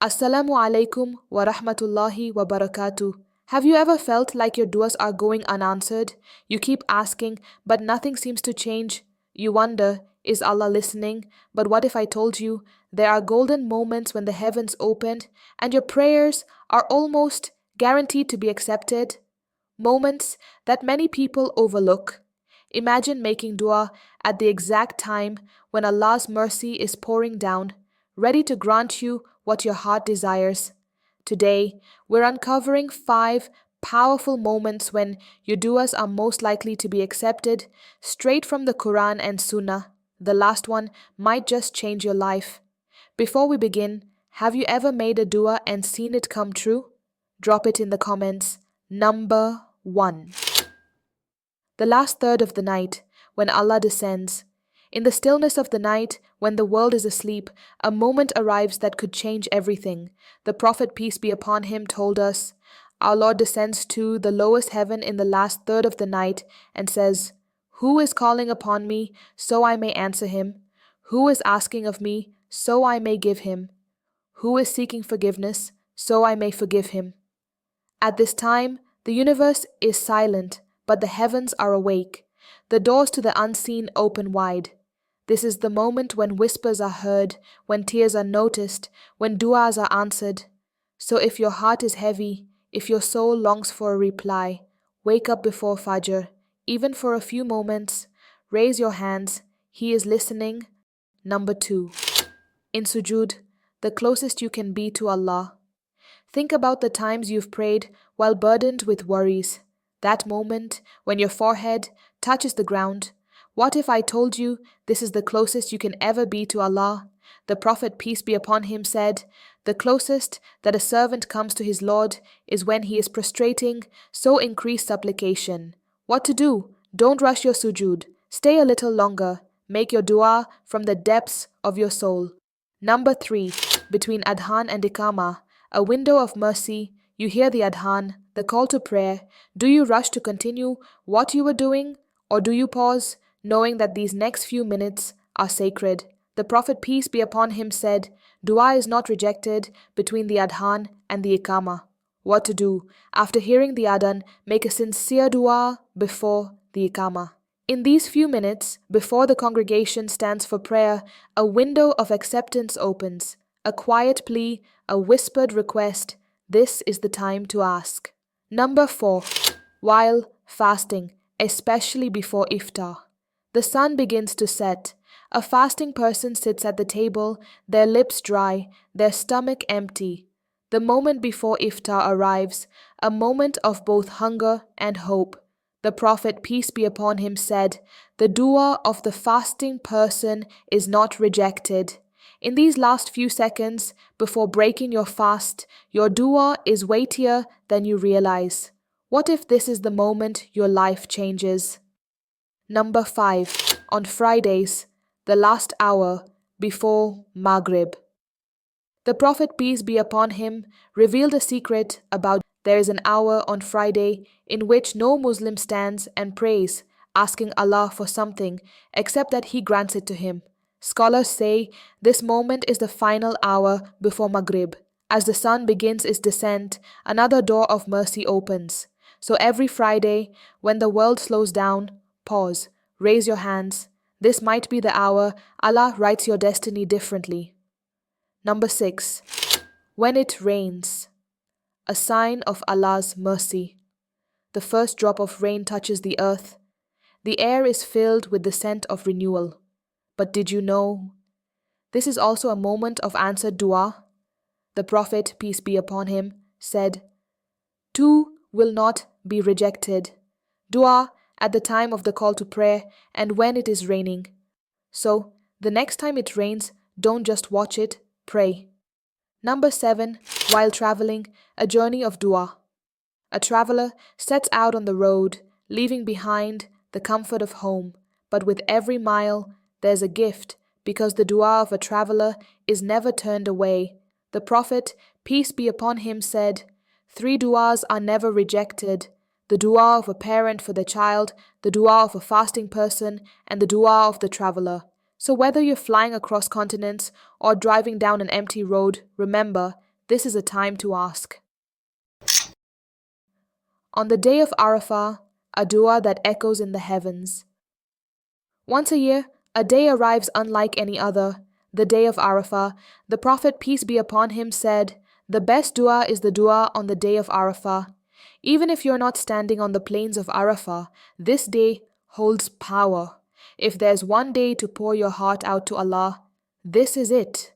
Assalamu alaikum wa rahmatullahi wa barakatuh. Have you ever felt like your duas are going unanswered? You keep asking, but nothing seems to change. You wonder, is Allah listening? But what if I told you there are golden moments when the heavens opened and your prayers are almost guaranteed to be accepted? Moments that many people overlook. Imagine making dua at the exact time when Allah's mercy is pouring down, ready to grant you what your heart desires. Today, we're uncovering 5 powerful moments when your duas are most likely to be accepted, straight from the Quran and Sunnah. The last one might just change your life. Before we begin, have you ever made a dua and seen it come true? Drop it in the comments. Number 1. The last third of the night, when Allah descends. In the stillness of the night, when the world is asleep, a moment arrives that could change everything. The Prophet, peace be upon him, told us, "Our Lord descends to the lowest heaven in the last third of the night and says, 'Who is calling upon me, so I may answer him? Who is asking of me, so I may give him? Who is seeking forgiveness, so I may forgive him?' At this time, the universe is silent, but the heavens are awake. The doors to the unseen open wide. This is the moment when whispers are heard, when tears are noticed, when du'as are answered. So if your heart is heavy, if your soul longs for a reply, wake up before Fajr, even for a few moments. Raise your hands. He is listening. Number 2. In Sujood, the closest you can be to Allah. Think about the times you've prayed while burdened with worries. That moment when your forehead touches the ground. What if I told you this is the closest you can ever be to Allah? The Prophet, peace be upon him, said, "The closest that a servant comes to his Lord is when he is prostrating, so increase supplication." What to do? Don't rush your sujood. Stay a little longer. Make your dua from the depths of your soul. Number 3. Between Adhan and Iqamah, a window of mercy. You hear the Adhan, the call to prayer. Do you rush to continue what you were doing? Or do you pause, knowing that these next few minutes are sacred? The Prophet, peace be upon him, said, "Dua is not rejected between the Adhan and the Iqamah." What to do? After hearing the Adhan, make a sincere dua before the Iqamah. In these few minutes, before the congregation stands for prayer, a window of acceptance opens. A quiet plea, a whispered request. This is the time to ask. Number 4. While fasting, especially before Iftar. The sun begins to set. A fasting person sits at the table, their lips dry, their stomach empty. The moment before Iftar arrives, a moment of both hunger and hope. The Prophet, peace be upon him, said, "The dua of the fasting person is not rejected." In these last few seconds before breaking your fast, your dua is weightier than you realize. What if this is the moment your life changes? Number 5. On Fridays, the last hour before Maghrib. The Prophet, peace be upon him, revealed a secret about there is an hour on Friday in which no Muslim stands and prays, asking Allah for something, except that He grants it to him. Scholars say this moment is the final hour before Maghrib. As the sun begins its descent, another door of mercy opens. So every Friday, when the world slows down, pause, raise your hands. This might be the hour Allah writes your destiny differently. Number 6. When it rains. A sign of Allah's mercy. The first drop of rain touches the earth. The air is filled with the scent of renewal. But did you know? This is also a moment of answered dua. The Prophet, peace be upon him, said, "Two will not be rejected. Dua at the time of the call to prayer and when it is raining." So, the next time it rains, don't just watch it, pray. Number 7. While traveling, a journey of dua. A traveler sets out on the road, leaving behind the comfort of home, but with every mile, there's a gift, because the dua of a traveler is never turned away. The Prophet, peace be upon him, said, 3 duas are never rejected: the dua of a parent for the child, the dua of a fasting person, and the dua of the traveler. So whether you're flying across continents or driving down an empty road, remember, this is a time to ask. On the day of Arafah, a dua that echoes in the heavens. Once a year, a day arrives unlike any other, the day of Arafah. The Prophet, peace be upon him, said, "The best dua is the dua on the day of Arafah." Even if you're not standing on the plains of Arafah, this day holds power. If there's one day to pour your heart out to Allah, this is it.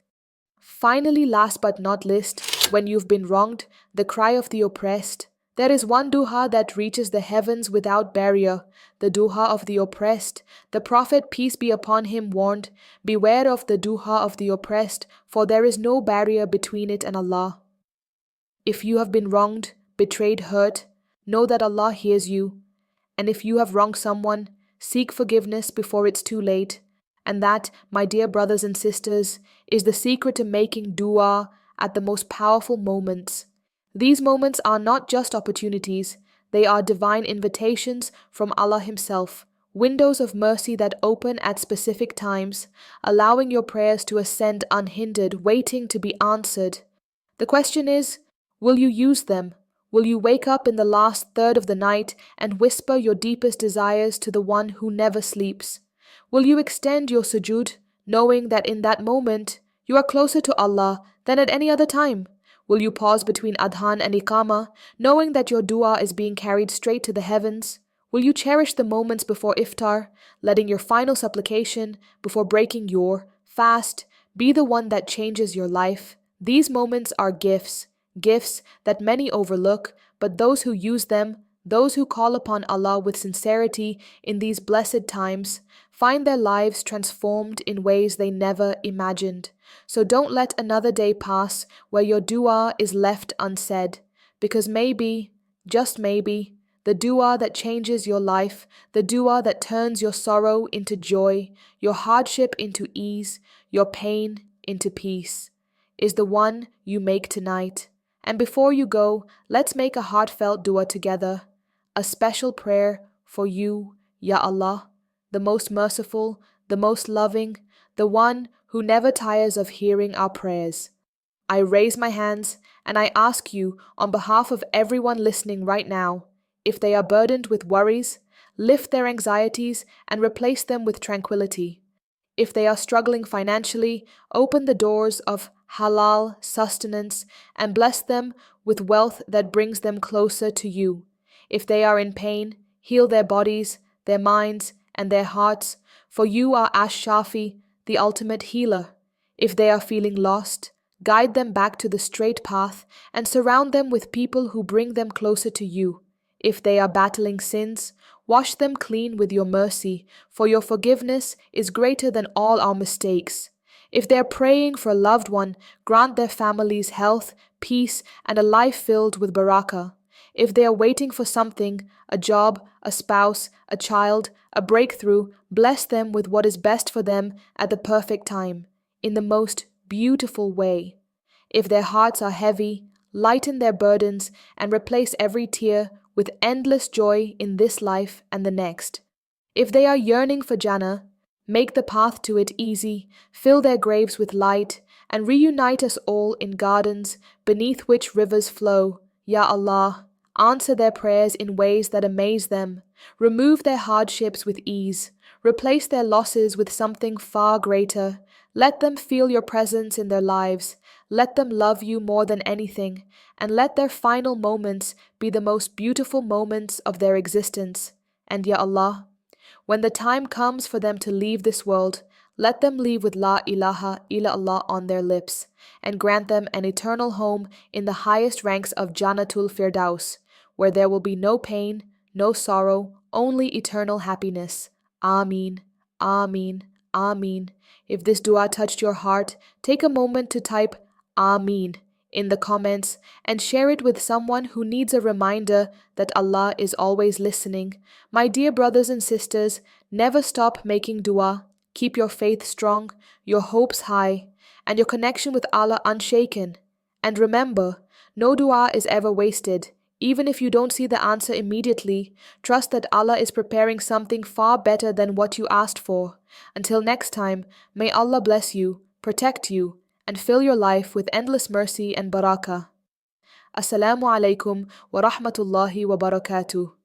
Finally, last but not least, when you've been wronged, the cry of the oppressed. There is one duha that reaches the heavens without barrier, the duha of the oppressed. The Prophet, peace be upon him, warned, "Beware of the duha of the oppressed, for there is no barrier between it and Allah." If you have been wronged, betrayed, hurt, know that Allah hears you. And if you have wronged someone, seek forgiveness before it's too late. And that, my dear brothers and sisters, is the secret to making dua at the most powerful moments. These moments are not just opportunities, they are divine invitations from Allah Himself, windows of mercy that open at specific times, allowing your prayers to ascend unhindered, waiting to be answered. The question is, will you use them? Will you wake up in the last third of the night and whisper your deepest desires to the one who never sleeps? Will you extend your sujood, knowing that in that moment you are closer to Allah than at any other time? Will you pause between Adhan and Iqamah, knowing that your dua is being carried straight to the heavens? Will you cherish the moments before Iftar, letting your final supplication before breaking your fast be the one that changes your life? These moments are gifts that many overlook, but those who use them, those who call upon Allah with sincerity in these blessed times, find their lives transformed in ways they never imagined. So don't let another day pass where your dua is left unsaid, because maybe, just maybe, the dua that changes your life, the dua that turns your sorrow into joy, your hardship into ease, your pain into peace, is the one you make tonight. And before you go, let's make a heartfelt dua together, a special prayer for you, Ya Allah, the most merciful, the most loving, the one who never tires of hearing our prayers. I raise my hands and I ask you on behalf of everyone listening right now, if they are burdened with worries, lift their anxieties and replace them with tranquility. If they are struggling financially, open the doors of halal sustenance and bless them with wealth that brings them closer to you. If they are in pain, heal their bodies, their minds, and their hearts, for you are Ash-Shafi, the ultimate healer. If they are feeling lost, guide them back to the straight path and surround them with people who bring them closer to you. If they are battling sins, wash them clean with your mercy, for your forgiveness is greater than all our mistakes. If they are praying for a loved one, grant their families health, peace, and a life filled with barakah. If they are waiting for something, a job, a spouse, a child, a breakthrough, bless them with what is best for them at the perfect time, in the most beautiful way. If their hearts are heavy, lighten their burdens and replace every tear with endless joy in this life and the next. If they are yearning for Jannah, make the path to it easy, fill their graves with light, and reunite us all in gardens beneath which rivers flow. Ya Allah, answer their prayers in ways that amaze them. Remove their hardships with ease. Replace their losses with something far greater. Let them feel your presence in their lives. Let them love you more than anything, and let their final moments be the most beautiful moments of their existence. And Ya Allah, when the time comes for them to leave this world, let them leave with La ilaha illallah on their lips, and grant them an eternal home in the highest ranks of Jannatul Firdaus, where there will be no pain, no sorrow, only eternal happiness. Ameen, Ameen, Ameen. If this dua touched your heart, take a moment to type Ameen in the comments and share it with someone who needs a reminder that Allah is always listening. My dear brothers and sisters, never stop making dua. Keep your faith strong, your hopes high, and your connection with Allah unshaken. And remember, no dua is ever wasted. Even if you don't see the answer immediately, trust that Allah is preparing something far better than what you asked for. Until next time, may Allah bless you, protect you, and fill your life with endless mercy and barakah. Assalamu alaikum wa rahmatullahi wa barakatuh.